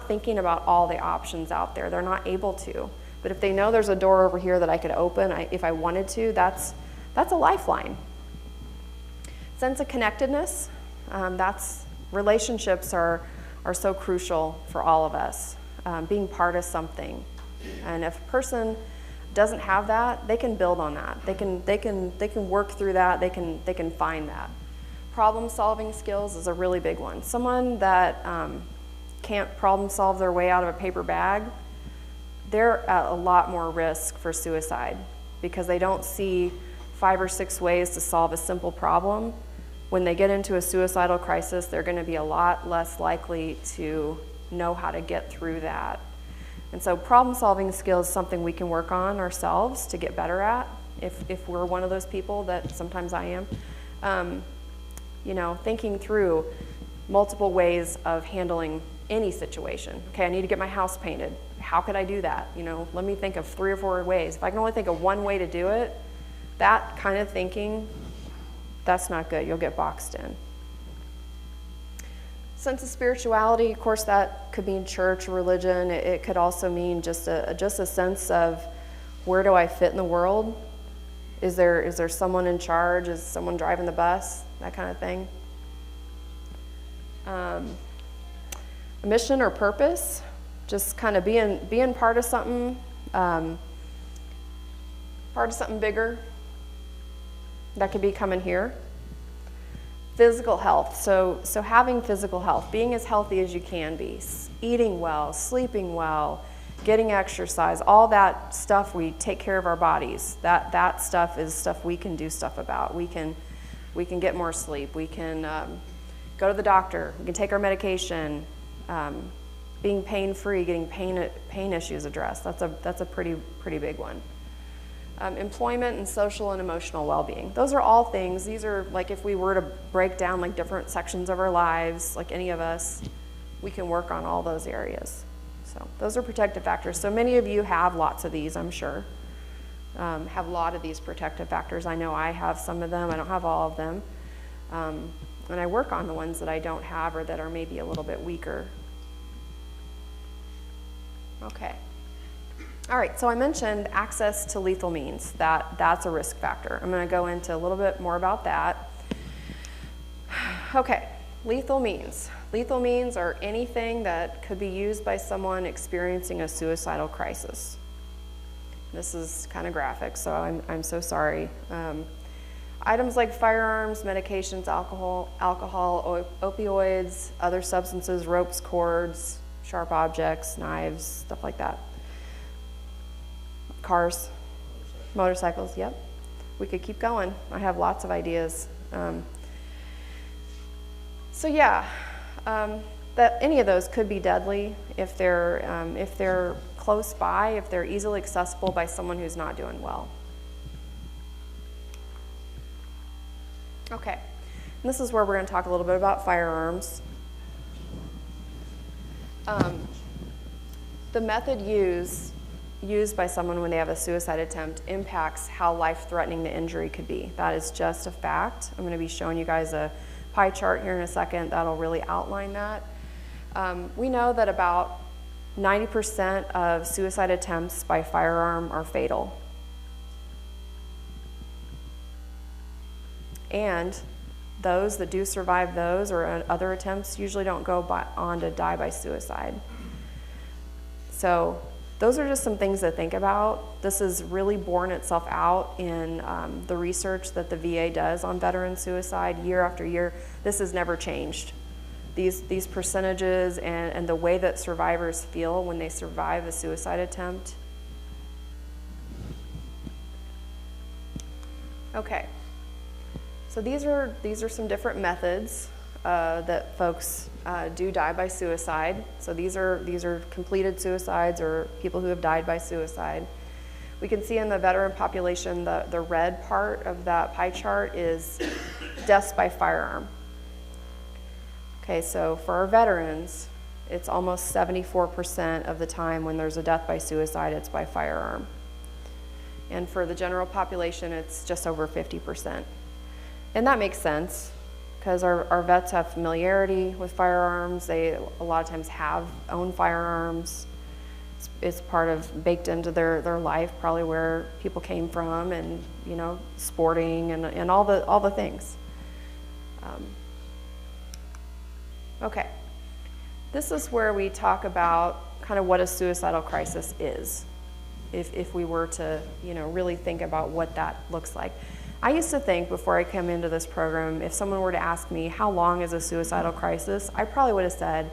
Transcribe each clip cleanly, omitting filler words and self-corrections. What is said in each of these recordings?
thinking about all the options out there. They're not able to. But if they know there's a door over here that I could open if I wanted to, that's a lifeline. Sense of connectedness, relationships are so crucial for all of us, being part of something. And if a person doesn't have that, they can build on that. They can work through that. They can find that. Problem-solving skills is a really big one. Someone that can't problem-solve their way out of a paper bag, they're at a lot more risk for suicide because they don't see 5 or 6 ways to solve a simple problem. When they get into a suicidal crisis, they're going to be a lot less likely to know how to get through that. And so problem-solving skills is something we can work on ourselves to get better at if we're one of those people that sometimes I am. Thinking through multiple ways of handling any situation. Okay, I need to get my house painted. How could I do that? Let me think of 3 or 4 ways. If I can only think of one way to do it, that kind of thinking, that's not good. You'll get boxed in. Sense of spirituality, of course, that could mean church, religion. It could also mean just a sense of where do I fit in the world? Is there someone in charge? Is someone driving the bus? That kind of thing. A mission or purpose, just kind of being part of something, bigger. That could be coming here. Physical health, so having physical health, being as healthy as you can be, eating well, sleeping well, getting exercise, all that stuff, we take care of our bodies. That stuff is stuff we can do stuff about. We can get more sleep. We can go to the doctor. We can take our medication. Being pain-free, getting pain issues addressed. That's a pretty big one. Employment and social and emotional well-being. Those are all things. These are like if we were to break down like different sections of our lives, like any of us, we can work on all those areas. So those are protective factors. So many of you have lots of these, I'm sure. Have a lot of these protective factors. I know I have some of them. I don't have all of them. And I work on the ones that I don't have or that are maybe a little bit weaker. Okay. All right, so I mentioned access to lethal means. That's a risk factor. I'm going to go into a little bit more about that. Okay, lethal means. Lethal means are anything that could be used by someone experiencing a suicidal crisis. This is kind of graphic, so I'm so sorry. Items like firearms, medications, alcohol, opioids, other substances, ropes, cords, sharp objects, knives, stuff like that. Cars, motorcycles, yep. We could keep going. I have lots of ideas. That any of those could be deadly if they're close by, if they're easily accessible by someone who's not doing well. Okay, and this is where we're going to talk a little bit about firearms. The method used by someone when they have a suicide attempt impacts how life-threatening the injury could be. That is just a fact. I'm going to be showing you guys a pie chart here in a second that'll really outline that. We know that about 90% of suicide attempts by firearm are fatal. And those that do survive those or other attempts usually don't go on to die by suicide. So those are just some things to think about. This has really borne itself out in the research that the VA does on veteran suicide year after year. This has never changed. These percentages and the way that survivors feel when they survive a suicide attempt. Okay, so these are some different methods that folks do die by suicide. So these are completed suicides or people who have died by suicide. We can see in the veteran population the red part of that pie chart is deaths by firearm. Okay, so for our veterans, it's almost 74% of the time when there's a death by suicide, it's by firearm. And for the general population, it's just over 50%. And that makes sense. because our vets have familiarity with firearms. They a lot of times have own firearms. It's part of baked into their life, probably where people came from, and sporting and all the things. Okay, this is where we talk about kind of what a suicidal crisis is, if we were to really think about what that looks like. I used to think before I came into this program, if someone were to ask me how long is a suicidal crisis, I probably would have said,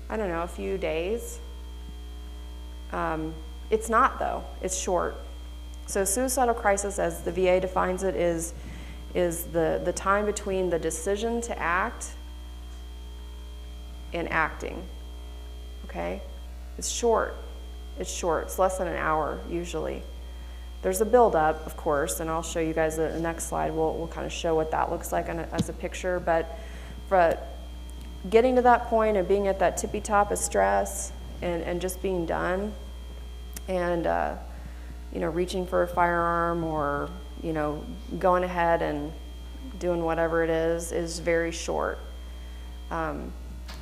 I don't know, a few days. It's not, though. It's short. So suicidal crisis, as the VA defines it, is the time between the decision to act and acting. Okay? It's short. It's short. It's less than an hour usually. There's a build-up, of course, and I'll show you guys the next slide. We'll kind of show what that looks like as a picture. But getting to that point and being at that tippy top of stress and just being done, and reaching for a firearm or going ahead and doing whatever it is very short.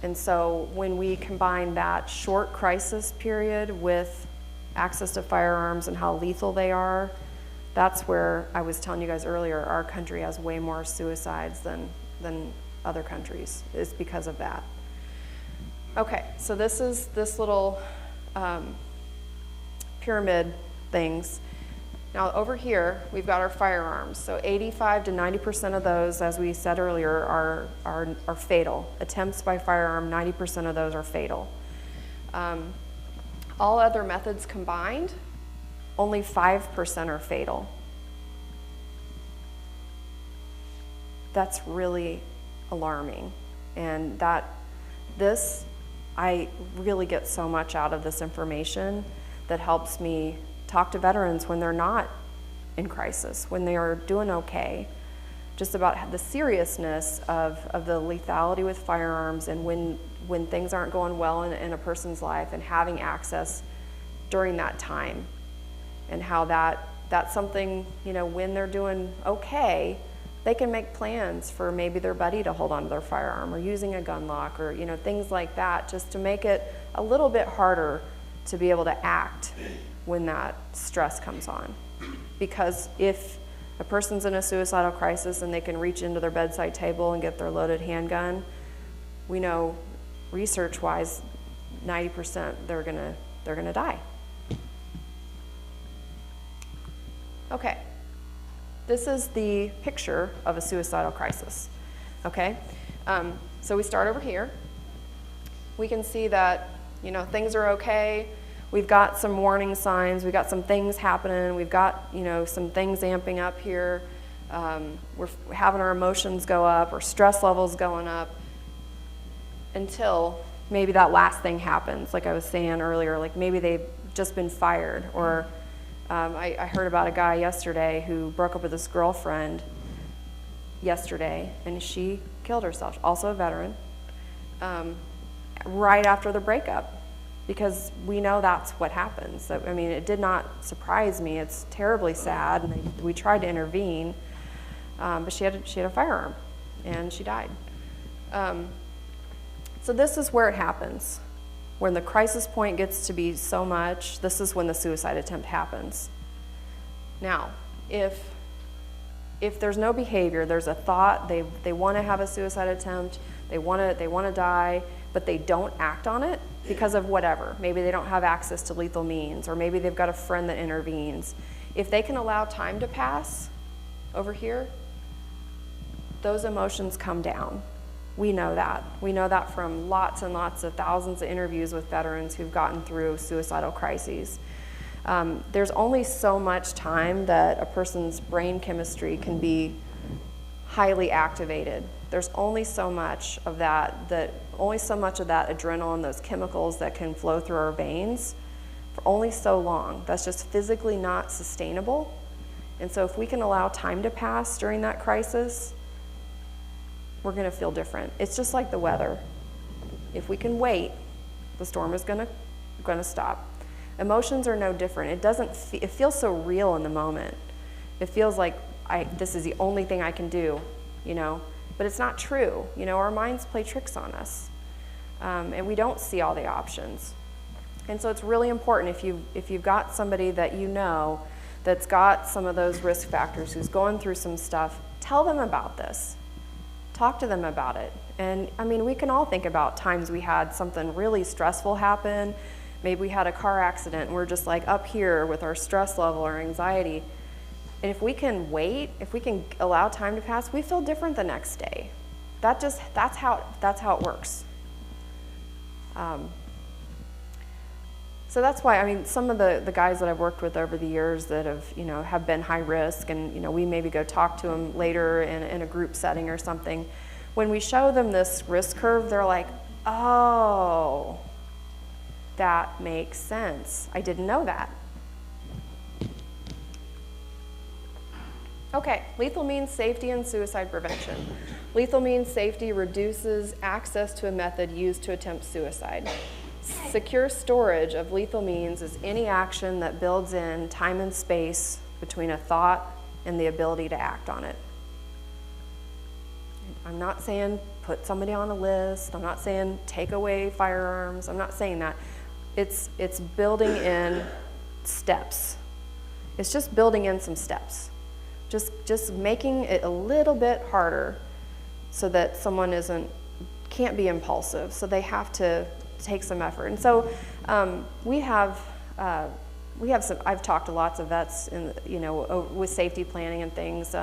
And so when we combine that short crisis period with access to firearms and how lethal they are, that's where I was telling you guys earlier, our country has way more suicides than other countries. It's because of that. Okay, so this is this little pyramid things. Now over here, we've got our firearms. So 85 to 90% of those, as we said earlier, are fatal. Attempts by firearm, 90% of those are fatal. All other methods combined, only 5% are fatal. That's really alarming. And I really get so much out of this information that helps me talk to veterans when they're not in crisis, when they are doing okay, just about the seriousness of the lethality with firearms, and when things aren't going well in a person's life, and having access during that time, and how that's something, when they're doing okay, they can make plans for maybe their buddy to hold onto their firearm, or using a gun lock, or things like that, just to make it a little bit harder to be able to act when that stress comes on. Because if a person's in a suicidal crisis and they can reach into their bedside table and get their loaded handgun, we know research-wise 90% they're gonna die. Okay, this is the picture of a suicidal crisis. Okay, so we start over here. We can see that things are okay. We've got some warning signs. We've got some things happening. We've got some things amping up here. We're having our emotions go up, or stress levels going up, until maybe that last thing happens. Like I was saying earlier, like maybe they've just been fired, or I heard about a guy yesterday who broke up with his girlfriend yesterday, and she killed herself. Also a veteran. Right after the breakup. Because we know that's what happens. So, I mean, it did not surprise me. It's terribly sad, and we tried to intervene, but she had a firearm, and she died. So this is where it happens. When the crisis point gets to be so much, this is when the suicide attempt happens. Now, if there's no behavior, there's a thought, they want to have a suicide attempt, they want to die, but they don't act on it because of whatever. Maybe they don't have access to lethal means, or maybe they've got a friend that intervenes. If they can allow time to pass over here, those emotions come down. We know that. We know that from lots and lots of thousands of interviews with veterans who've gotten through suicidal crises. There's only so much time that a person's brain chemistry can be highly activated. There's only so much of that adrenaline, those chemicals that can flow through our veins for only so long. That's just physically not sustainable. And so if we can allow time to pass during that crisis, we're going to feel different. It's just like the weather. If we can wait, the storm is going to stop. Emotions are no different. It feels so real in the moment. It feels like this is the only thing I can do, But it's not true. Our minds play tricks on us, and we don't see all the options. And so it's really important if you've got somebody that that's got some of those risk factors, who's going through some stuff, tell them about this. Talk to them about it. And we can all think about times we had something really stressful happen. Maybe we had a car accident and we're just like up here with our stress level or anxiety. And if we can wait, if we can allow time to pass, we feel different the next day. That's how it works. So that's why, some of the guys that I've worked with over the years that have been high risk, and we maybe go talk to them later in a group setting or something. When we show them this risk curve, they're like, oh, that makes sense. I didn't know that. Okay, lethal means safety and suicide prevention. Lethal means safety reduces access to a method used to attempt suicide. Secure storage of lethal means is any action that builds in time and space between a thought and the ability to act on it. I'm not saying put somebody on a list. I'm not saying take away firearms. I'm not saying that. It's building in steps. It's just building in some steps. Just making it a little bit harder so that someone can't be impulsive. So they have to take some effort. And so we have some. I've talked to lots of vets with safety planning and things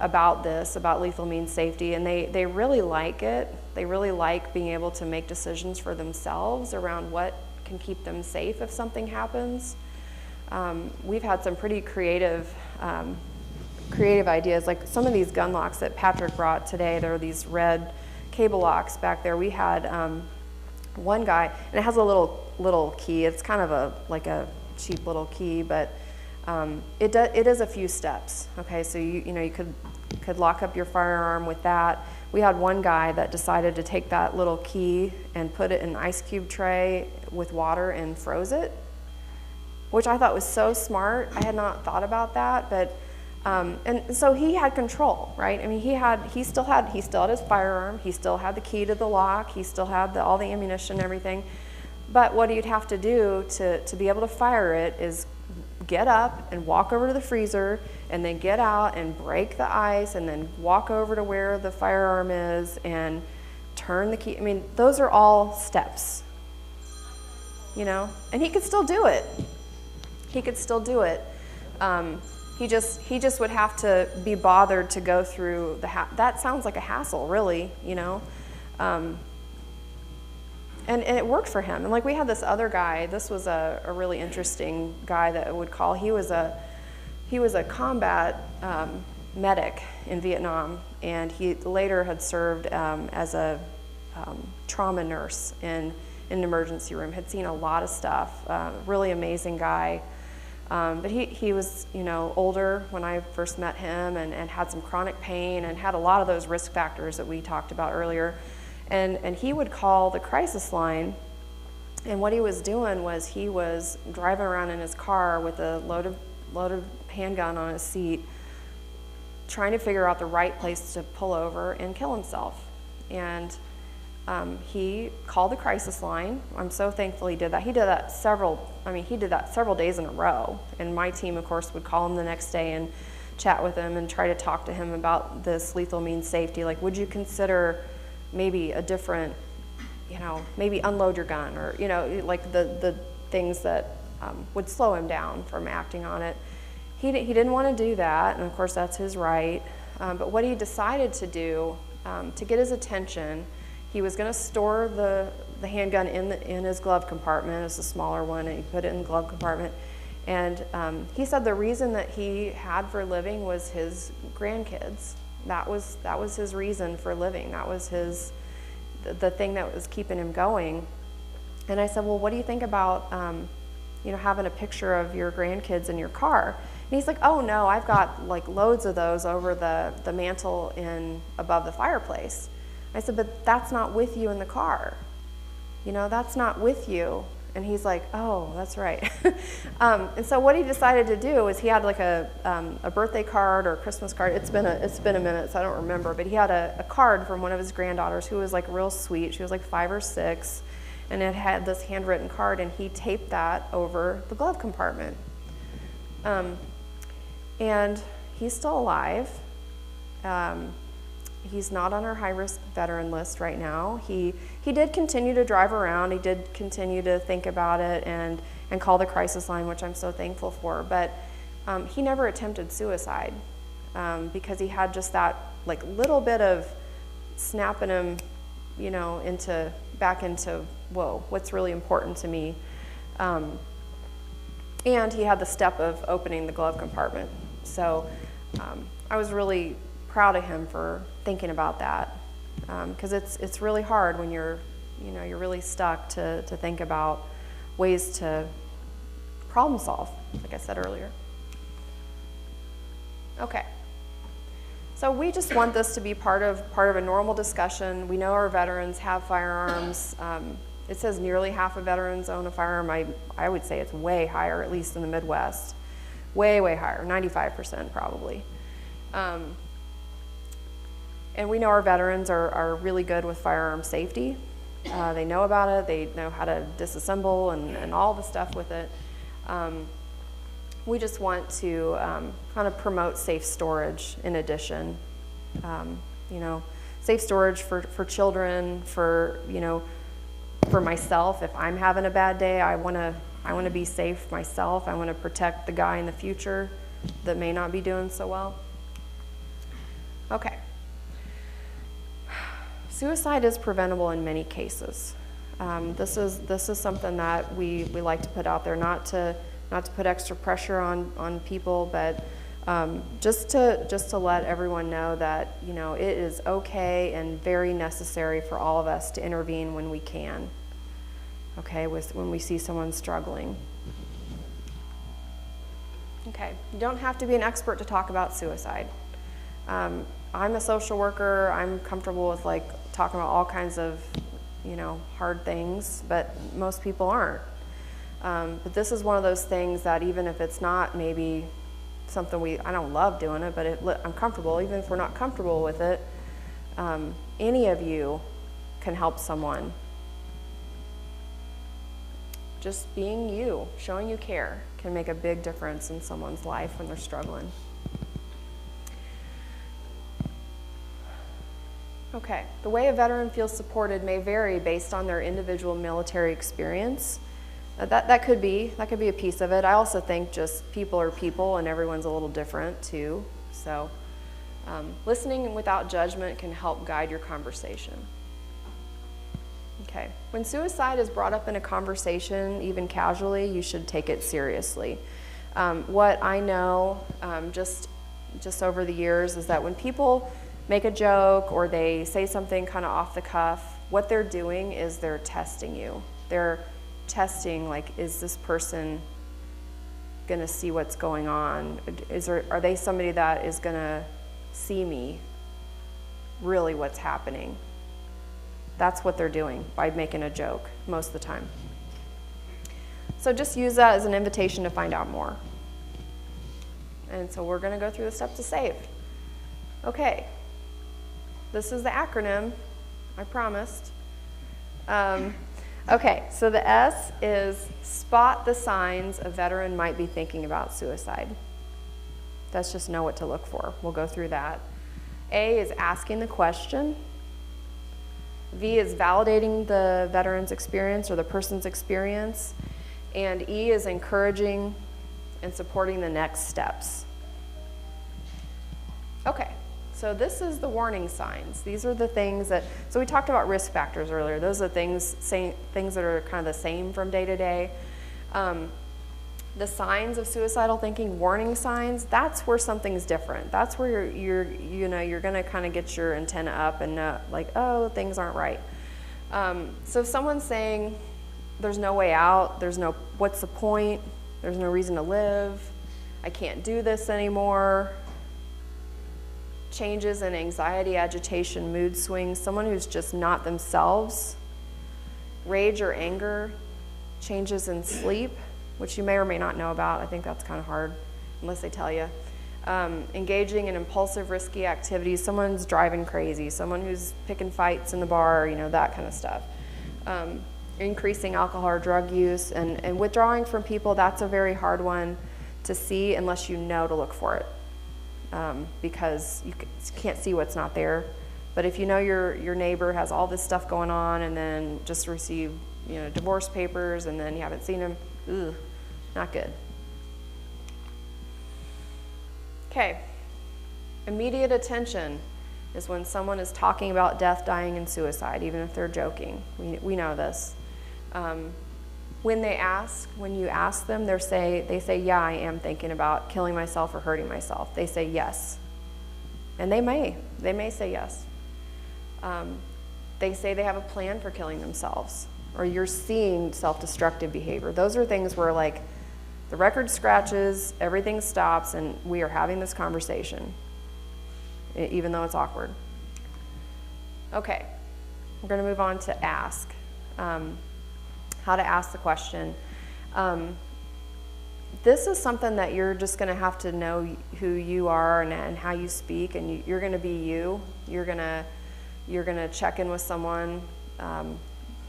about lethal means safety, and they really like it. They really like being able to make decisions for themselves around what can keep them safe if something happens. We've had some pretty creative ideas, like some of these gun locks that Patrick brought today. There are these red cable locks back there. We had one guy, and it has a little key. It's kind of like a cheap little key, but it is a few steps. Okay, so you could lock up your firearm with that. We had one guy that decided to take that little key and put it in an ice cube tray with water and froze it, which I thought was so smart. I had not thought about that, but and so he had control, right? He still had his firearm, he still had the key to the lock, he still had all the ammunition and everything. But what he'd have to do to be able to fire it is get up and walk over to the freezer, and then get out and break the ice, and then walk over to where the firearm is and turn the key. Those are all steps, and he could still do it. He just would have to be bothered to go through that sounds like a hassle, really, And it worked for him. And like we had this other guy, this was a really interesting guy that would call. He was a combat medic in Vietnam, and he later had served as a trauma nurse in an emergency room, had seen a lot of stuff, really amazing guy. But he was, older when I first met him, and had some chronic pain and had a lot of those risk factors that we talked about earlier. And he would call the crisis line, and what he was doing was he was driving around in his car with a loaded handgun on his seat, trying to figure out the right place to pull over and kill himself. And he called the crisis line. I'm so thankful he did that. He did that several days in a row. And my team, of course, would call him the next day and chat with him and try to talk to him about this lethal means safety. Like, would you consider maybe a different, maybe unload your gun, or, like the things that would slow him down from acting on it. He didn't want to do that, and of course that's his right. But what he decided to do to get his attention, he was going to store the handgun in his glove compartment. It's a smaller one, and he put it in the glove compartment. And he said the reason that he had for living was his grandkids. That was his reason for living. That was the thing that was keeping him going. And I said, well, what do you think about having a picture of your grandkids in your car? And he's like, oh no, I've got like loads of those over the mantle above the fireplace. I said, but that's not with you in the car. That's not with you. And he's like, oh, that's right. And so what he decided to do is he had like a birthday card or a Christmas card. It's been a minute, so I don't remember. But he had a card from one of his granddaughters who was like real sweet. She was like 5 or 6, and it had this handwritten card, and he taped that over the glove compartment. And he's still alive. He's not on our high-risk veteran list right now. He did continue to drive around. He did continue to think about it and call the crisis line, which I'm so thankful for. But he never attempted suicide because he had just that like little bit of snapping him, you know, back into whoa, what's really important to me. And he had the step of opening the glove compartment. So I was really proud of him for thinking about that, because it's really hard when you're really stuck to think about ways to problem solve, like I said earlier. Okay, so we just want this to be part of a normal discussion. We know our veterans have firearms. It says nearly half of veterans own a firearm. I would say it's way higher, at least in the Midwest, way higher, 95% probably. And we know our veterans are really good with firearm safety. They know about it. They know how to disassemble and all the stuff with it. We just want to kind of promote safe storage in addition. Safe storage for children, for myself. If I'm having a bad day, I want to be safe myself. I want to protect the guy in the future that may not be doing so well. Okay. Suicide is preventable in many cases. This is something that we like to put out there, not to put extra pressure on people, but just to let everyone know that it is okay and very necessary for all of us to intervene when we can. Okay, when we see someone struggling. Okay, you don't have to be an expert to talk about suicide. I'm a social worker. I'm comfortable with talking about all kinds of, hard things, but most people aren't. But this is one of those things that even if it's not maybe something I don't love doing it, but I'm comfortable. Even if we're not comfortable with it, any of you can help someone. Just being you, showing you care, can make a big difference in someone's life when they're struggling. Okay, the way a veteran feels supported may vary based on their individual military experience. That could be a piece of it. I also think just people are people and everyone's a little different too. So listening without judgment can help guide your conversation. Okay, when suicide is brought up in a conversation, even casually, you should take it seriously. What I know just over the years is that when people make a joke or they say something kind of off the cuff, what they're doing is they're testing you. They're testing, is this person going to see what's going on? Are they somebody that is going to see me really what's happening? That's what they're doing by making a joke most of the time. So just use that as an invitation to find out more. And so we're going to go through the steps to save. Okay. This is the acronym, I promised. Okay, so the S is spot the signs a veteran might be thinking about suicide. That's just know what to look for. We'll go through that. A is asking the question. V is validating the veteran's experience or the person's experience. And E is encouraging and supporting the next steps. Okay. So this is the warning signs. These are the things so we talked about risk factors earlier. Those are things that are kind of the same from day to day. The signs of suicidal thinking, warning signs, that's where something's different. That's where you're going to kind of get your antenna up and know, oh, things aren't right. So if someone's saying there's no way out, what's the point? There's no reason to live. I can't do this anymore. Changes in anxiety, agitation, mood swings, someone who's just not themselves, rage or anger, changes in sleep, which you may or may not know about. I think that's kind of hard unless they tell you. Engaging in impulsive, risky activities. Someone's driving crazy. Someone who's picking fights in the bar, that kind of stuff. Increasing alcohol or drug use. And withdrawing from people, that's a very hard one to see unless you know to look for it. Because you can't see what's not there. But if you know your neighbor has all this stuff going on and then just received divorce papers and then you haven't seen him, not good. Okay, immediate attention is when someone is talking about death, dying, and suicide, even if they're joking. We know this. When you ask them, they say, yeah, I am thinking about killing myself or hurting myself. They say yes. And they may say yes. They say they have a plan for killing themselves, or you're seeing self-destructive behavior. Those are things where the record scratches, everything stops, and we are having this conversation, even though it's awkward. Okay, we're going to move on to ask. How to ask the question. This is something that you're just going to have to know who you are and how you speak, and you're going to be you. You're going to check in with someone.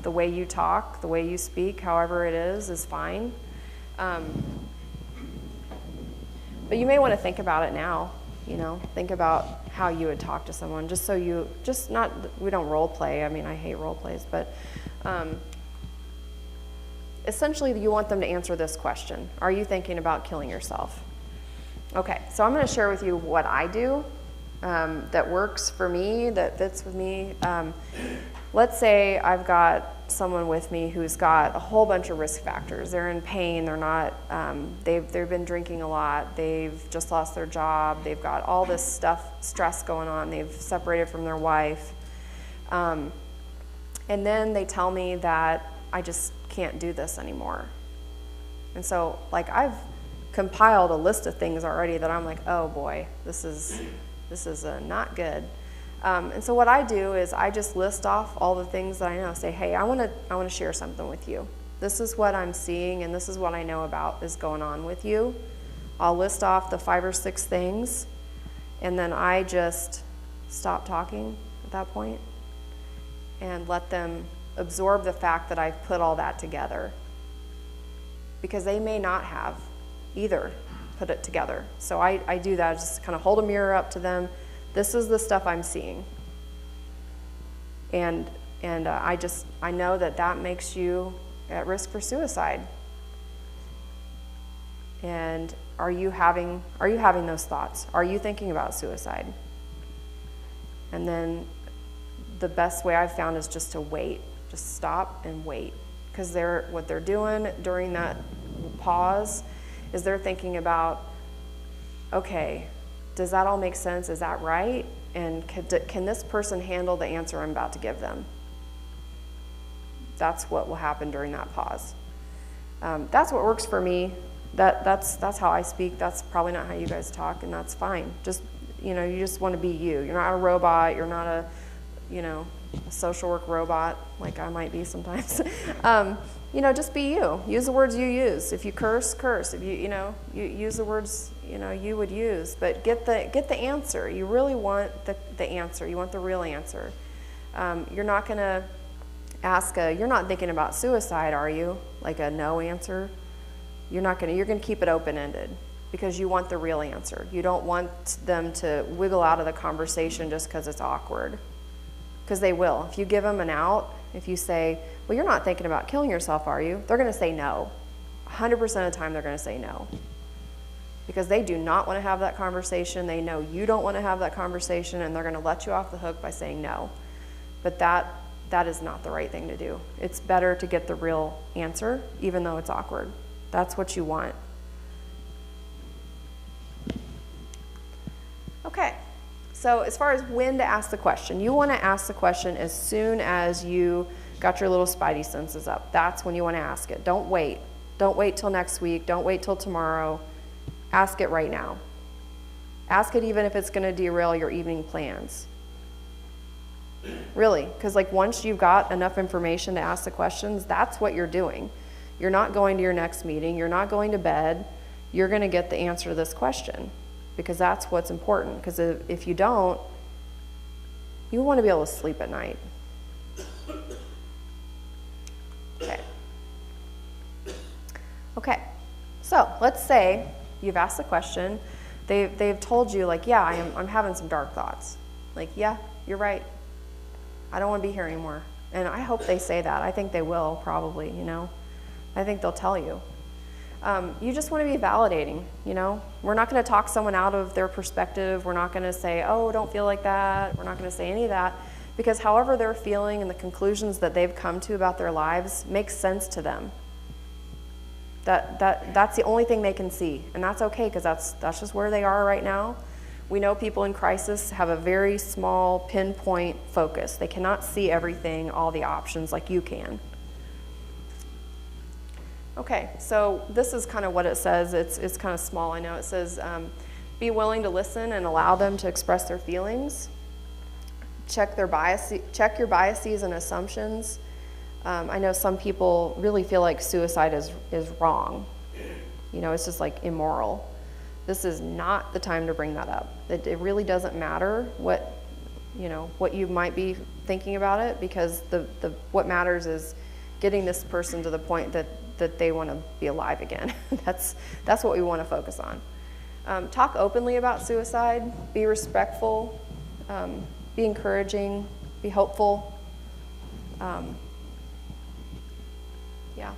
The way you talk, the way you speak, however it is fine. But you may want to think about it now, think about how you would talk to someone, we don't role play. I mean, I hate role plays, but essentially you want them to answer this question. Are you thinking about killing yourself? Okay, so I'm going to share with you what I do that works for me, that fits with me. Let's say I've got someone with me who's got a whole bunch of risk factors. They're in pain, they're not, they've been drinking a lot, they've just lost their job, they've got all this stress going on, they've separated from their wife. And then they tell me that I just can't do this anymore. And so I've compiled a list of things already that I'm like, oh boy, this is not good. And so what I do is I just list off all the things that I know. Say, hey, I want to share something with you. This is what I'm seeing, and this is what I know about is going on with you. I'll list off the 5 or 6 things, and then I just stop talking at that point and let them absorb the fact that I've put all that together, because they may not have either put it together. So I do that, just kind of hold a mirror up to them. This is the stuff I'm seeing. And I know that makes you at risk for suicide. And are you having those thoughts? Are you thinking about suicide? And then the best way I've found is just to wait. Just stop and wait. Because what they're doing during that pause is they're thinking about, okay, does that all make sense? Is that right? And can this person handle the answer I'm about to give them? That's what will happen during that pause. That's what works for me. That's how I speak. That's probably not how you guys talk, and that's fine. Just you just want to be you. You're not a robot. You're not a social work robot like I might be sometimes. Just be you. Use the words you use. If you curse. If you use the words you would use, but get the answer. You really want the answer. You want the real answer. You're not going to ask you're not thinking about suicide, are you? Like a no answer. You're going to keep it open-ended because you want the real answer. You don't want them to wiggle out of the conversation just because it's awkward. Because they will. If you give them an out, if you say, well, you're not thinking about killing yourself, are you? They're going to say no. 100% of the time they're going to say no. Because they do not want to have that conversation. They know you don't want to have that conversation, and they're going to let you off the hook by saying no. But that is not the right thing to do. It's better to get the real answer, even though it's awkward. That's what you want. Okay. So as far as when to ask the question, you want to ask the question as soon as you got your little spidey senses up. That's when you want to ask it. Don't wait. Don't wait till next week. Don't wait till tomorrow. Ask it right now. Ask it even if it's going to derail your evening plans. Really, because once you've got enough information to ask the questions, that's what you're doing. You're not going to your next meeting. You're not going to bed. You're going to get the answer to this question, because that's what's important. Because if you don't, you want to be able to sleep at night. Okay, so let's say you've asked the question. They've told you, like, yeah, I'm having some dark thoughts. Like, yeah, you're right. I don't want to be here anymore. And I hope they say that. I think they will, probably, you know. I think they'll tell you. You just want to be validating, you know. We're not going to talk someone out of their perspective. We're not going to say, oh, don't feel like that. We're not going to say any of that, because however they're feeling and the conclusions that they've come to about their lives makes sense to them. That's the only thing they can see, and that's okay, because that's just where they are right now. We know people in crisis have a very small pinpoint focus. They cannot see everything, all the options like you can. Okay, so this is kind of what it says. It's kind of small, I know. It says, be willing to listen and allow them to express their feelings. Check your biases and assumptions. I know some people really feel like suicide is wrong. You know, it's just like immoral. This is not the time to bring that up. It really doesn't matter what you might be thinking about it, because what matters is getting this person to the point that they want to be alive again. That's what we want to focus on. Talk openly about suicide. Be respectful. Be encouraging. Be hopeful. Yeah.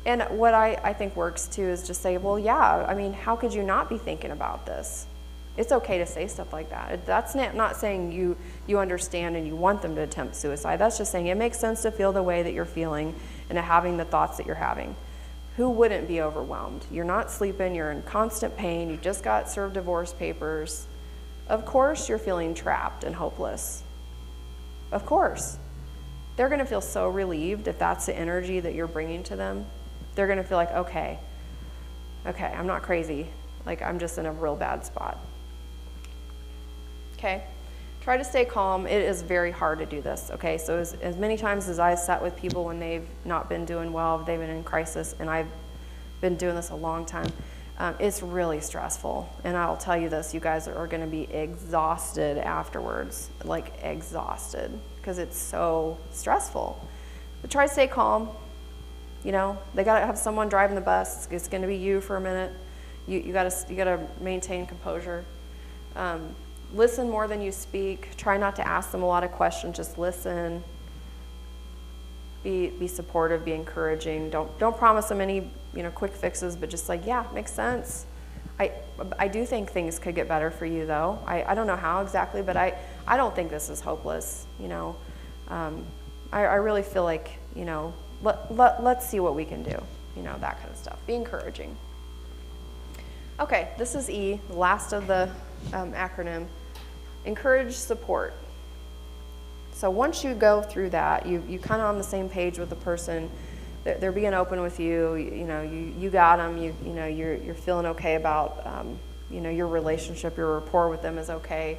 And what I think works too is just say, well, yeah, I mean, how could you not be thinking about this? It's okay to say stuff like that. That's not saying you understand and you want them to attempt suicide. That's just saying it makes sense to feel the way that you're feeling and to having the thoughts that you're having. Who wouldn't be overwhelmed? You're not sleeping, you're in constant pain, you just got served divorce papers. Of course you're feeling trapped and hopeless. Of course. They're going to feel so relieved if that's the energy that you're bringing to them. They're going to feel like, okay, I'm not crazy. Like, I'm just in a real bad spot. Okay, try to stay calm. It is very hard to do this, okay? So as many times as I've sat with people when they've not been doing well, they've been in crisis, and I've been doing this a long time, it's really stressful. And I'll tell you this, you guys are going to be exhausted afterwards, like exhausted, because it's so stressful. But try to stay calm. You know, they got to have someone driving the bus. It's going to be you for a minute. You got to maintain composure. Listen more than you speak. Try not to ask them a lot of questions. Just listen. Be supportive. Be encouraging. Don't promise them any quick fixes, but just like, yeah, makes sense. I do think things could get better for you, though. I don't know how exactly, but I don't think this is hopeless. I really feel like let's see what we can do. That kind of stuff. Be encouraging. Okay, this is E, the last of the acronym. Encourage support. So once you go through that, you kind of on the same page with the person. They're being open with you. You got them. You're feeling okay about your relationship. Your rapport with them is okay.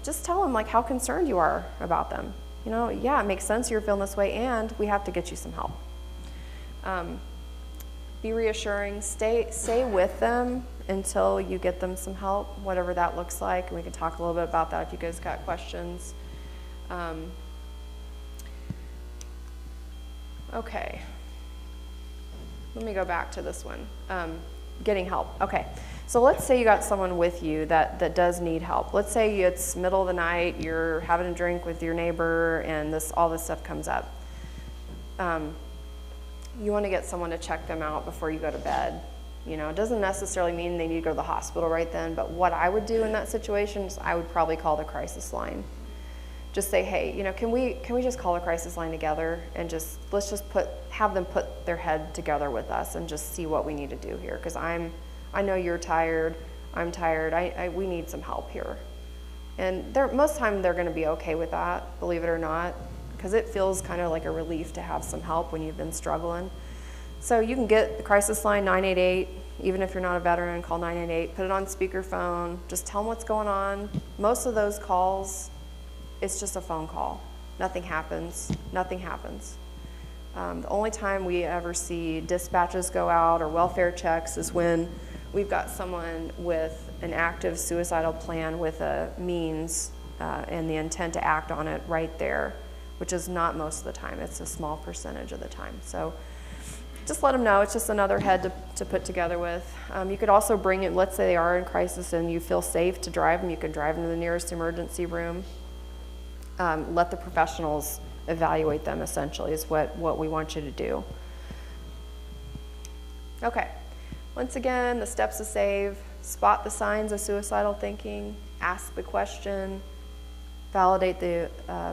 Just tell them like how concerned you are about them. Yeah, it makes sense you're feeling this way, and we have to get you some help. Be reassuring. Stay with them until you get them some help, whatever that looks like. And we can talk a little bit about that if you guys got questions. Okay. Let me go back to this one. Getting help. Okay. So let's say you got someone with you that does need help. Let's say it's middle of the night, you're having a drink with your neighbor, and all this stuff comes up. You want to get someone to check them out before you go to bed. It doesn't necessarily mean they need to go to the hospital right then, but what I would do in that situation is I would probably call the crisis line. Just say, hey, can we just call the crisis line together and let's just have them put their head together with us and just see what we need to do here, because I know you're tired, I'm tired, we need some help here. And most of the time they're going to be okay with that, believe it or not, because it feels kind of like a relief to have some help when you've been struggling. So you can get the crisis line 988, even if you're not a veteran, call 988, put it on speakerphone, just tell them what's going on. Most of those calls, it's just a phone call. Nothing happens. The only time we ever see dispatches go out or welfare checks is when we've got someone with an active suicidal plan with a means and the intent to act on it right there, which is not most of the time. It's a small percentage of the time. So just let them know. It's just another head to put together with. You could also bring it, let's say they are in crisis and you feel safe to drive them, you can drive them to the nearest emergency room. Let the professionals evaluate them, essentially, is what we want you to do. Okay, once again, the steps to save: spot the signs of suicidal thinking, ask the question, validate the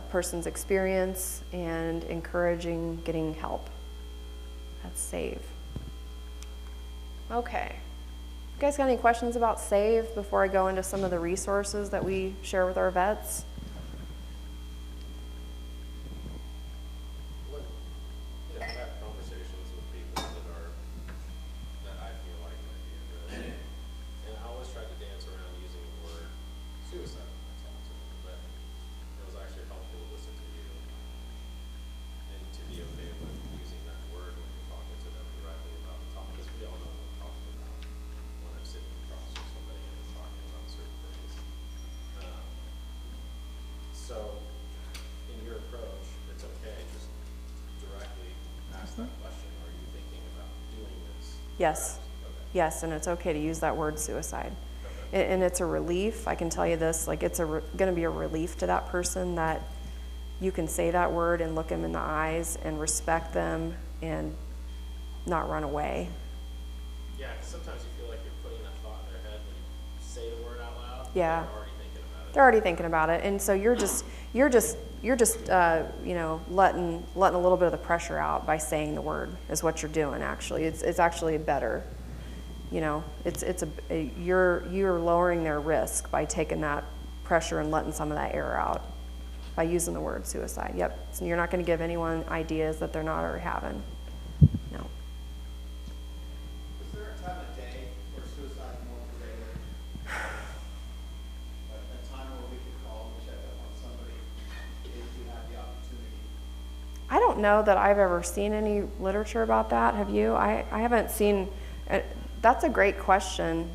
person's experience, and encouraging getting help. That's SAVE. Okay, you guys got any questions about SAVE before I go into some of the resources that we share with our vets? So, in your approach, it's okay, just directly ask that question. Are you thinking about doing this? Yes. Okay. Yes, and it's okay to use that word suicide. And it's a relief. I can tell you this, like it's going to be a relief to that person that you can say that word and look them in the eyes and respect them and not run away. Yeah, because sometimes you feel like you're putting that thought in their head when you say the word out loud. Yeah. They're already thinking about it. They're already thinking about it, and so you're just letting a little bit of the pressure out by saying the word is what you're doing. Actually, it's actually better. You're lowering their risk by taking that pressure and letting some of that air out by using the word suicide. Yep. So you're not going to give anyone ideas that they're not already having. No. Is there a time of day where suicide is more prevalent? A time where we could call and check up on somebody if you have the opportunity? I don't know that I've ever seen any literature about that. Have you? I haven't seen. That's a great question.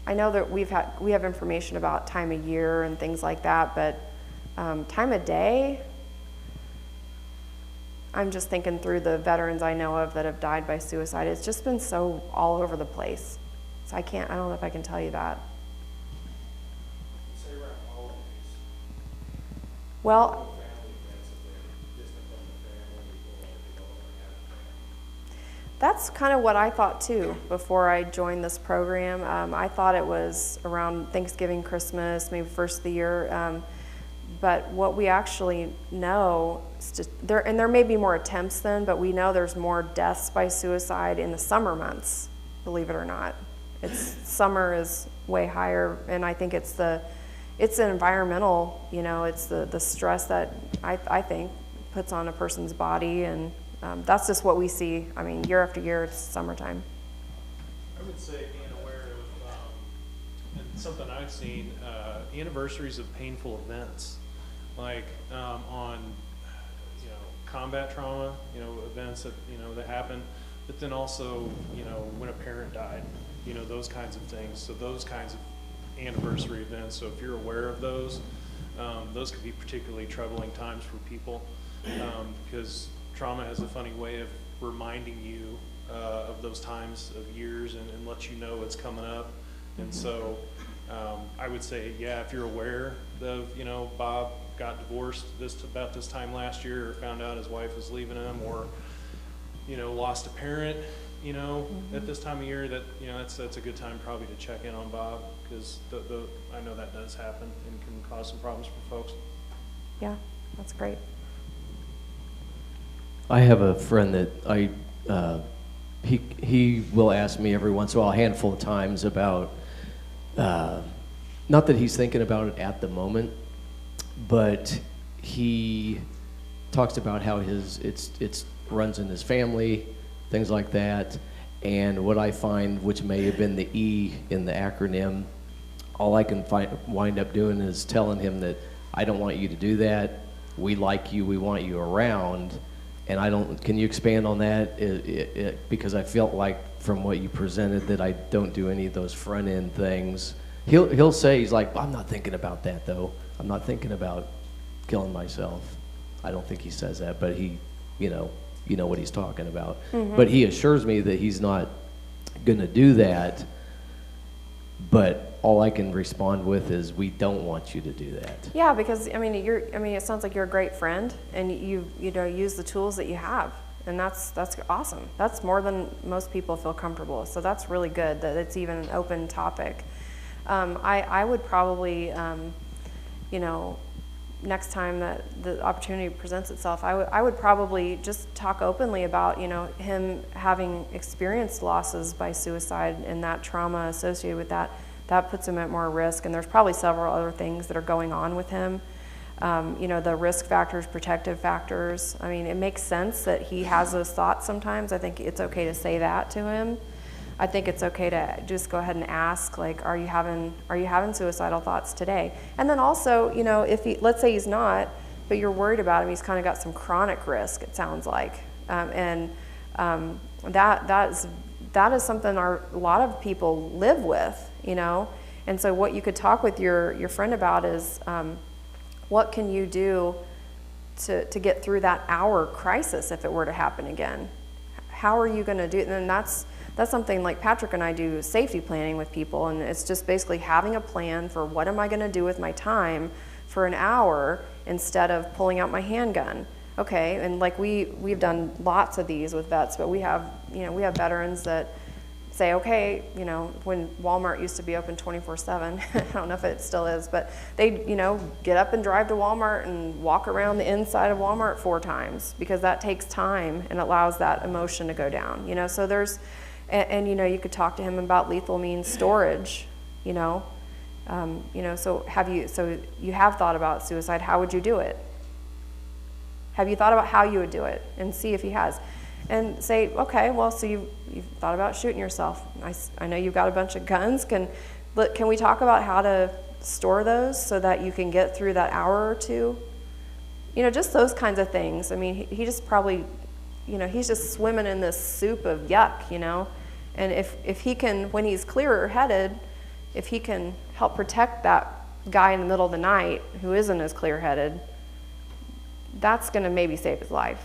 I know that we have information about time of year and things like that, but time of day, I'm just thinking through the veterans I know of that have died by suicide. It's just been so all over the place. So I don't know if I can tell you that. Say around holidays. Well, Family events, if they're distant from the family or they don't have a family. that's kind of what I thought too before I joined this program. I thought it was around Thanksgiving, Christmas, maybe first of the year. But what we actually know, there may be more attempts then, but we know there's more deaths by suicide in the summer months, believe it or not. Summer is way higher, and I think it's an environmental, it's the stress that I think puts on a person's body, and that's just what we see. I mean, year after year, it's summertime. I would say being aware of and something I've seen, anniversaries of painful events, like on combat trauma, events that happen, but then also when a parent died, those kinds of things. So those kinds of anniversary events. So if you're aware of those could be particularly troubling times for people because trauma has a funny way of reminding you of those times of years and let you know it's coming up. And so I would say, yeah, if you're aware of, Bob got divorced about this time last year, or found out his wife was leaving him, or, lost a parent, at this time of year, that's a good time probably to check in on Bob, because I know that does happen and can cause some problems for folks. Yeah, that's great. I have a friend that he will ask me every once in a while, a handful of times, about not that he's thinking about it at the moment, but he talks about how it's runs in his family, things like that. And what I find, which may have been the E in the acronym, all I can wind up doing is telling him that I don't want you to do that. we like you, we want you around. And I don't, can you expand on that? Because I felt like from what you presented that I don't do any of those front end things. He'll say, he's like, I'm not thinking about that though. I'm not thinking about killing myself. I don't think he says that, but he, you know what he's talking about. But he assures me that he's not gonna do that, but all I can respond with is, we don't want you to do that. Yeah, because I mean, it sounds like you're a great friend, and you use the tools that you have, and that's awesome. That's more than most people feel comfortable. So that's really good that it's even an open topic. I would probably, next time that the opportunity presents itself, I would probably just talk openly about, him having experienced losses by suicide and that trauma associated with that. That puts him at more risk, and there's probably several other things that are going on with him. The risk factors, protective factors. I mean, it makes sense that he has those thoughts sometimes. I think it's okay to say that to him. I think it's okay to just go ahead and ask, like, are you having suicidal thoughts today? And then also, if let's say he's not, but you're worried about him, he's kind of got some chronic risk, it sounds like. That is something a lot of people live with, and so what you could talk with your friend about is, what can you do to get through that hour crisis if it were to happen again? How are you going to do it? And that's something like Patrick and I do safety planning with people, and it's just basically having a plan for what am I going to do with my time for an hour instead of pulling out my handgun. Okay, and like we've done lots of these with vets, but we have veterans that say, okay, when Walmart used to be open 24/7, I don't know if it still is, but they, get up and drive to Walmart and walk around the inside of Walmart 4 times, because that takes time and allows that emotion to go down, so there's, and you could talk to him about lethal means storage, so you have thought about suicide. How would you do it? Have you thought about how you would do it? And see if he has. And say, okay, well, so you've thought about shooting yourself. I know you've got a bunch of guns. Can we talk about how to store those so that you can get through that hour or two? Just those kinds of things. I mean, he just probably, he's just swimming in this soup of yuck, And if he can, when he's clearer headed, if he can help protect that guy in the middle of the night who isn't as clear headed, that's going to maybe save his life,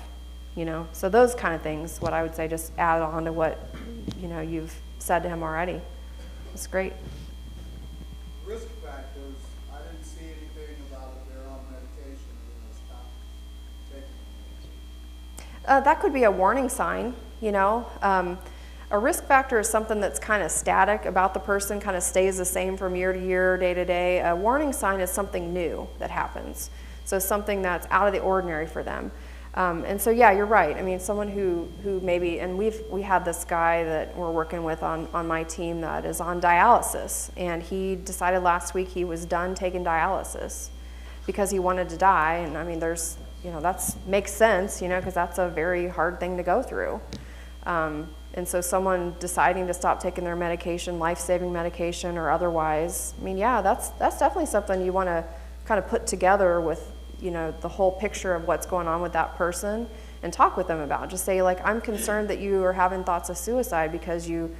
So those kind of things, what I would say, just add on to what, you've said to him already. It's great. Risk factors, I didn't see anything about if they're on medication or going to stop taking. That could be a warning sign, A risk factor is something that's kind of static about the person, kind of stays the same from year to year, day to day. A warning sign is something new that happens. So something that's out of the ordinary for them. And so, yeah, you're right. I mean, someone who maybe, and we had this guy that we're working with on my team that is on dialysis, and he decided last week he was done taking dialysis because he wanted to die. And I mean, there's, that's makes sense, because that's a very hard thing to go through. And so someone deciding to stop taking their medication, life-saving medication or otherwise, I mean, yeah, that's definitely something you want to kind of put together with, the whole picture of what's going on with that person and talk with them about. Just say, like, I'm concerned that you are having thoughts of suicide because you've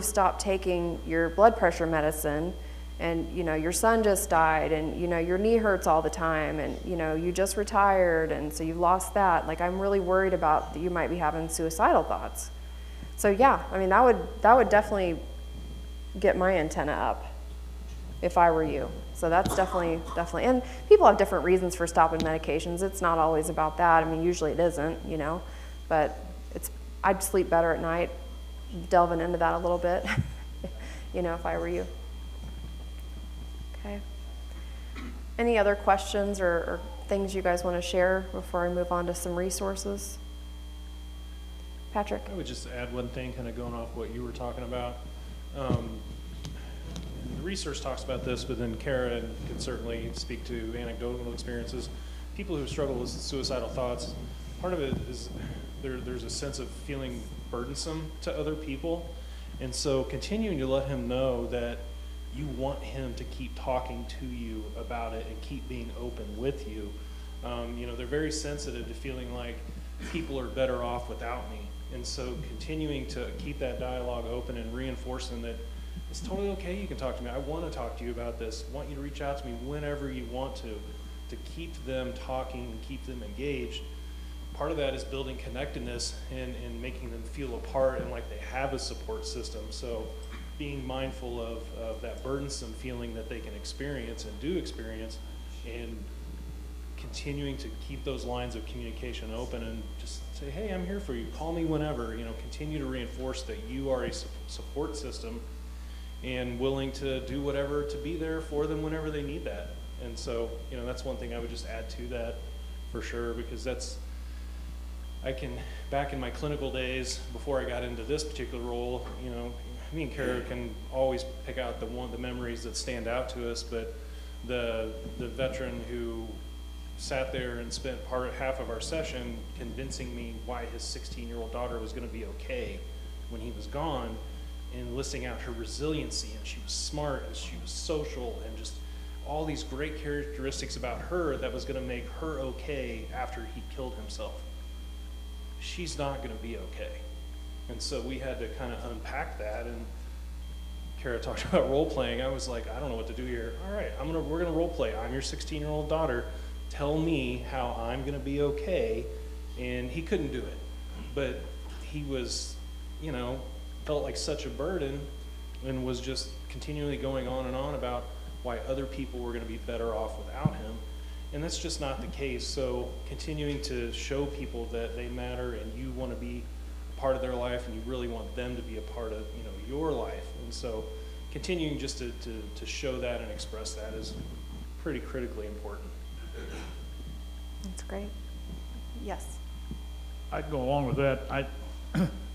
stopped taking your blood pressure medicine, and, your son just died, and, your knee hurts all the time, and, you just retired, and so you've lost that. Like, I'm really worried about that you might be having suicidal thoughts. So yeah, I mean, that would definitely get my antenna up if I were you. So that's definitely, and people have different reasons for stopping medications. It's not always about that. I mean, usually it isn't, but I'd sleep better at night, delving into that a little bit, if I were you. Okay. Any other questions or things you guys want to share before I move on to some resources? Patrick? I would just add one thing, kind of going off what you were talking about. The research talks about this, but then Cara can certainly speak to anecdotal experiences. People who struggle with suicidal thoughts, part of it is there's a sense of feeling burdensome to other people. And so continuing to let him know that you want him to keep talking to you about it and keep being open with you You know, they're very sensitive to feeling like people are better off without me. And so continuing to keep that dialogue open and reinforcing that it's totally okay, you can talk to me. I want to talk to you about this. I want you to reach out to me whenever you want to keep them talking and keep them engaged. Part of that is building connectedness and making them feel a part and like they have a support system. So being mindful of that burdensome feeling that they can experience and do experience, and continuing to keep those lines of communication open and just say, hey, I'm here for you. Call me whenever. You know, continue to reinforce that you are a support system and willing to do whatever to be there for them whenever they need that. And so, you know, that's one thing I would just add to that for sure, because back in my clinical days, before I got into this particular role, you know, me and Cara can always pick out the memories that stand out to us, but the veteran who sat there and spent half of our session convincing me why his 16-year-old daughter was going to be okay when he was gone, and listing out her resiliency, and she was smart, and she was social, and just all these great characteristics about her that was going to make her okay after he killed himself. She's not going to be okay. And so we had to kind of unpack that, and Cara talked about role playing. I was like, I don't know what to do here. All right, we're gonna role play. I'm your 16-year-old daughter. Tell me how I'm gonna be okay. And he couldn't do it, but he was, you know, felt like such a burden, and was just continually going on and on about why other people were gonna be better off without him. And that's just not the case. So continuing to show people that they matter and you want to be a part of their life, and you really want them to be a part of, you know, your life. And so continuing just to show that and express that is pretty critically important. That's great. Yes. I'd go along with that.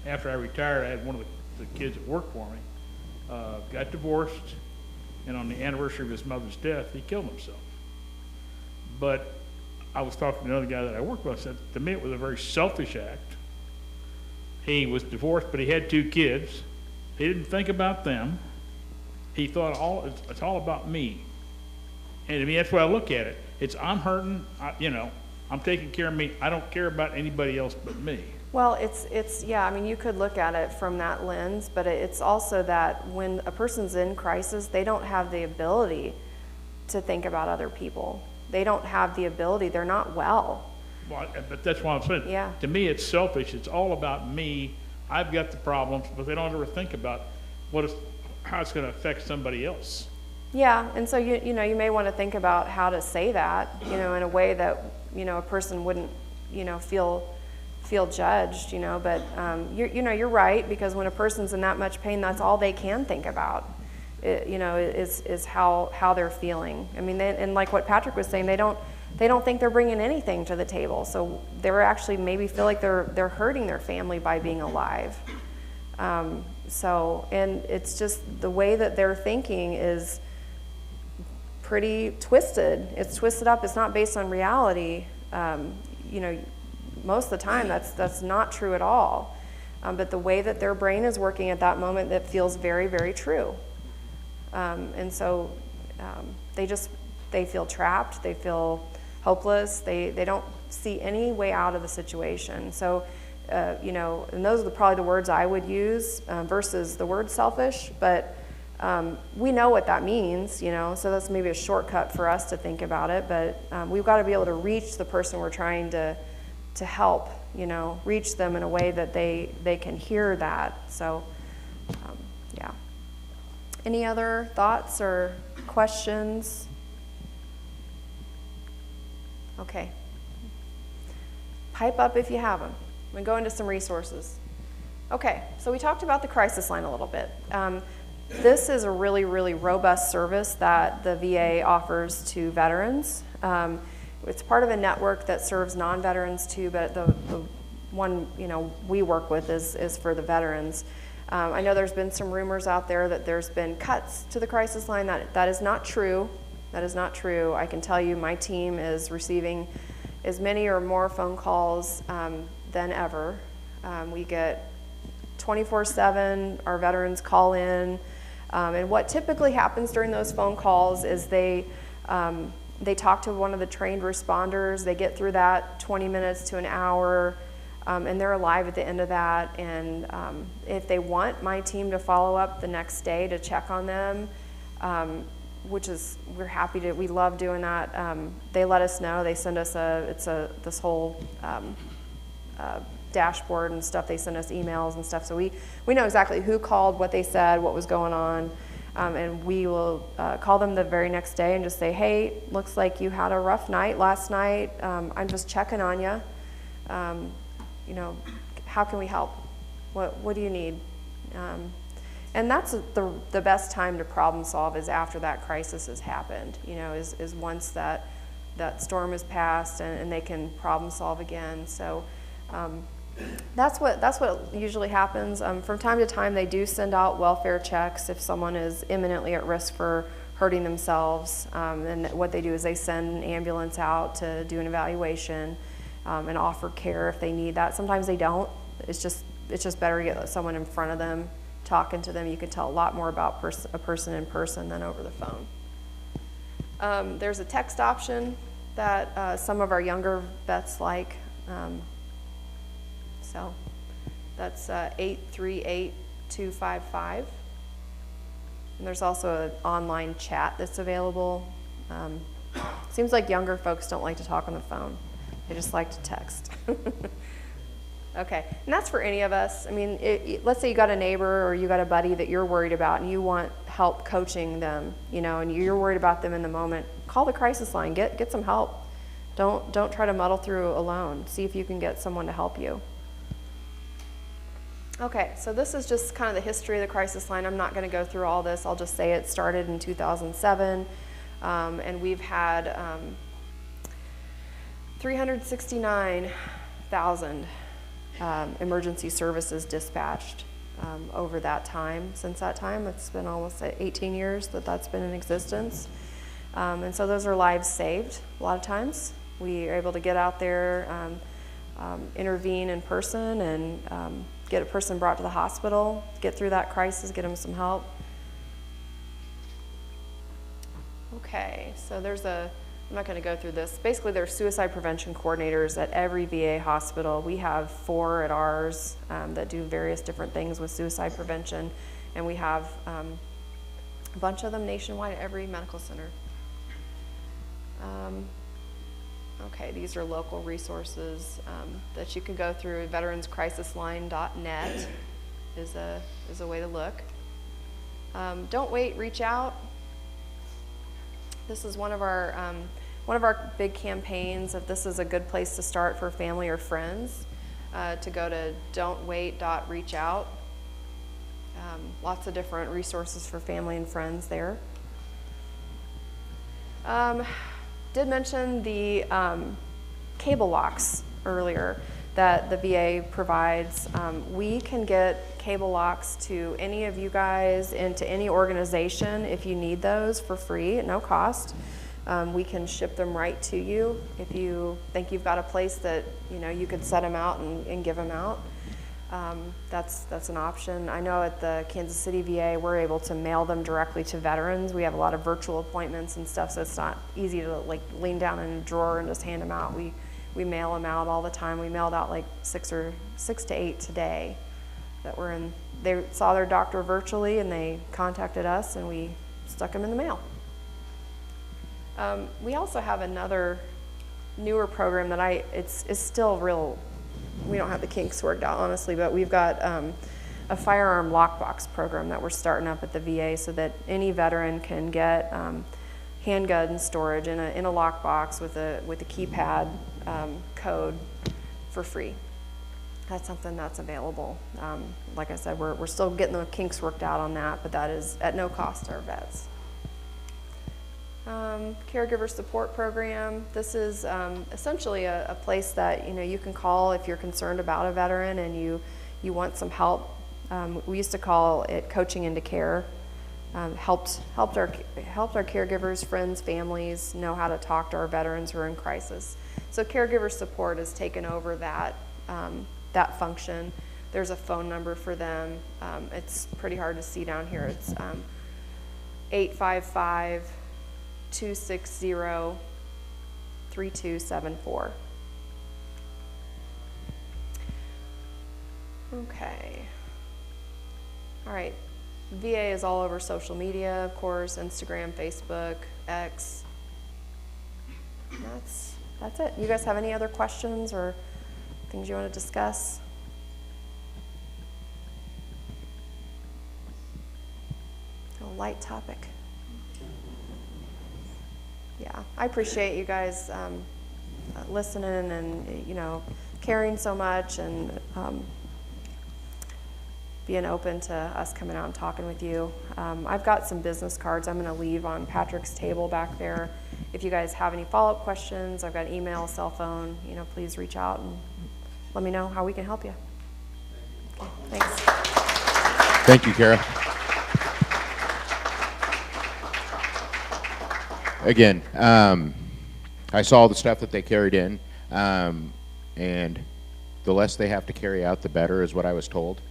After I retired, I had one of the kids that worked for me, got divorced, and on the anniversary of his mother's death, he killed himself. But I was talking to another guy that I worked with. I said, to me, it was a very selfish act. He was divorced, but he had 2 kids. He didn't think about them. He thought it's all about me. And to me, that's why I look at it. It's I'm hurting, I'm taking care of me. I don't care about anybody else but me. Well, it's yeah, I mean, you could look at it from that lens, but it's also that when a person's in crisis, they don't have the ability to think about other people. They don't have the ability, they're not well. Well, but that's what I'm saying. Yeah. To me, it's selfish. It's all about me. I've got the problems, but they don't ever think about how it's going to affect somebody else. Yeah, and so you may want to think about how to say that, in a way that, a person wouldn't, feel judged, but you're right, because when a person's in that much pain, that's all they can think about. Is how they're feeling. I mean, and like what Patrick was saying, they don't think they're bringing anything to the table. So they're actually maybe feel like they're hurting their family by being alive. And it's just the way that they're thinking is pretty twisted. It's twisted up. It's not based on reality. Most of the time that's not true at all. But the way that their brain is working at that moment, that feels very, very true. And so they feel trapped, they feel hopeless, they don't see any way out of the situation. So, and those are probably the words I would use versus the word selfish, but we know what that means, so that's maybe a shortcut for us to think about it, but we've got to be able to reach the person we're trying to help, reach them in a way that they can hear that. So, yeah. Any other thoughts or questions? Okay. Pipe up if you have them. I'm going to go into some resources. Okay, so we talked about the crisis line a little bit. This is a really, really robust service that the VA offers to veterans. It's part of a network that serves non-veterans too, but the one we work with is for the veterans. I know there's been some rumors out there that there's been cuts to the crisis line. That is not true. That is not true. I can tell you my team is receiving as many or more phone calls than ever. We get 24/7, our veterans call in. And what typically happens during those phone calls is they They talk to one of the trained responders. They get through that 20 minutes to an hour, and they're alive at the end of that. And if they want my team to follow up the next day to check on them, we're happy to, we love doing that. They let us know. They send us this whole dashboard and stuff. They send us emails and stuff. So we know exactly who called, what they said, what was going on. And we will call them the very next day and just say, hey, looks like you had a rough night last night. I'm just checking on you. You know, how can we help? What do you need? And that's the best time to problem solve is after that crisis has happened, you know, is once that storm has passed and they can problem solve again. So that's what usually happens. From time to time, they do send out welfare checks if someone is imminently at risk for hurting themselves. And what they do is they send an ambulance out to do an evaluation and offer care if they need that. Sometimes they don't. It's just better to get someone in front of them, talking to them. You can tell a lot more about a person in person than over the phone. There's a text option that some of our younger vets like. So that's 838-255. And there's also an online chat that's available. Seems like younger folks don't like to talk on the phone. They just like to text. Okay, and that's for any of us. I mean, let's say you got a neighbor or you got a buddy that you're worried about and you want help coaching them, you know, and you're worried about them in the moment. Call the crisis line. Get some help. Don't try to muddle through alone. See if you can get someone to help you. Okay, so this is just kind of the history of the crisis line. I'm not going to go through all this. I'll just say it started in 2007, and we've had 369,000 emergency services dispatched over that time. Since that time, it's been almost 18 years that's been in existence. And so those are lives saved a lot of times. We are able to get out there, intervene in person, and get a person brought to the hospital, get through that crisis, get them some help. Okay, so I'm not going to go through this. Basically, there are suicide prevention coordinators at every VA hospital. We have 4 at ours that do various different things with suicide prevention, and we have a bunch of them nationwide at every medical center. Okay, these are local resources that you can go through. VeteransCrisisLine.net is a way to look. Don't wait, reach out. This is one of our big campaigns. If this is a good place to start for family or friends, to go to don'twait.reachout. Lots of different resources for family and friends there. Did mention the cable locks earlier that the VA provides. We can get cable locks to any of you guys and to any organization if you need those for free at no cost. We can ship them right to you if you think you've got a place that you could set them out and give them out. That's an option. I know at the Kansas City VA, we're able to mail them directly to veterans. We have a lot of virtual appointments and stuff, so it's not easy to lean down in a drawer and just hand them out. We mail them out all the time. We mailed out 6 to 8 today that were in. They saw their doctor virtually and they contacted us and we stuck them in the mail. We also have another newer program that it's still real. We don't have the kinks worked out, honestly, but we've got a firearm lockbox program that we're starting up at the VA so that any veteran can get handgun storage in a lockbox with a keypad code for free. That's something that's available. Like I said, we're still getting the kinks worked out on that, but that is at no cost to our vets. Caregiver support program. This is essentially a place that you can call if you're concerned about a veteran and you want some help. We used to call it coaching into care. Helped our caregivers, friends, families know how to talk to our veterans who are in crisis. So caregiver support has taken over that function. There's a phone number for them. It's pretty hard to see down here. It's 855-260-8255. 3274. Okay. All right. VA is all over social media, of course, Instagram, Facebook, X. That's it. You guys have any other questions or things you want to discuss? A light topic. Yeah, I appreciate you guys listening and, you know, caring so much and being open to us coming out and talking with you. I've got some business cards I'm going to leave on Patrick's table back there. If you guys have any follow-up questions, I've got email, cell phone, you know, please reach out and let me know how we can help you. Okay, thanks. Thank you, Cara. Again, I saw the stuff that they carried in, and the less they have to carry out, the better, is what I was told.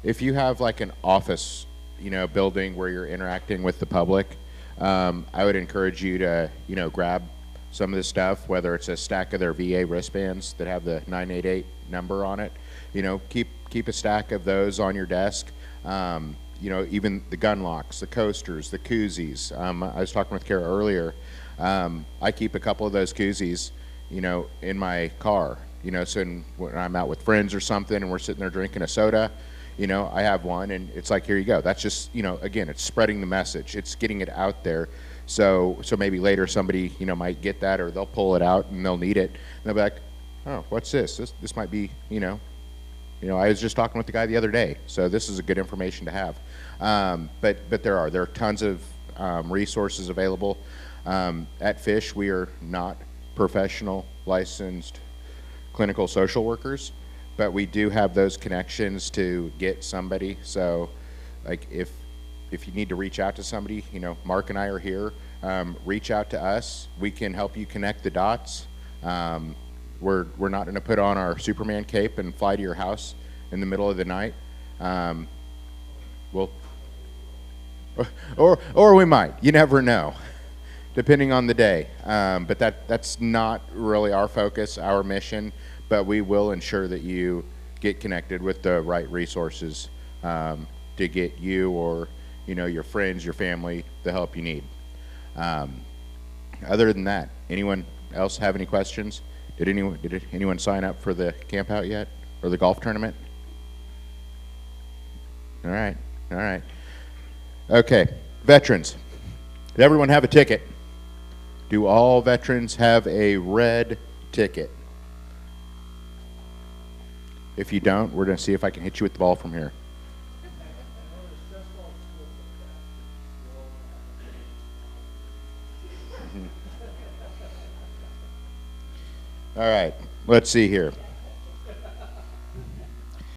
If you have like an office, you know, building where you're interacting with the public, I would encourage you to, you know, grab some of this stuff, whether it's a stack of their VA wristbands that have the 988 number on it. You know, keep a stack of those on your desk. You know, even the gun locks, the coasters, the koozies. I was talking with Cara earlier. I keep a couple of those koozies, you know, in my car. You know, so when I'm out with friends or something and we're sitting there drinking a soda, you know, I have one and it's like, here you go. That's just, you know, again, it's spreading the message. It's getting it out there. So maybe later somebody, you know, might get that, or they'll pull it out and they'll need it. And they'll be like, oh, what's this? This might be, you know, I was just talking with the guy the other day. So this is a good information to have. But there are tons of resources available. At FISH, we are not professional licensed clinical social workers, but we do have those connections to get somebody. So like if you need to reach out to somebody, you know, Mark and I are here. Reach out to us. We can help you connect the dots. We're not going to put on our Superman cape and fly to your house in the middle of the night. Or we might. You never know, depending on the day. But that's not really our focus, our mission. But we will ensure that you get connected with the right resources to get you or, you know, your friends, your family, the help you need. Other than that, anyone else have any questions? Did anyone sign up for the camp out yet, or the golf tournament? All right. Okay, veterans. Did everyone have a ticket? Do all veterans have a red ticket? If you don't, we're going to see if I can hit you with the ball from here. All right, let's see here.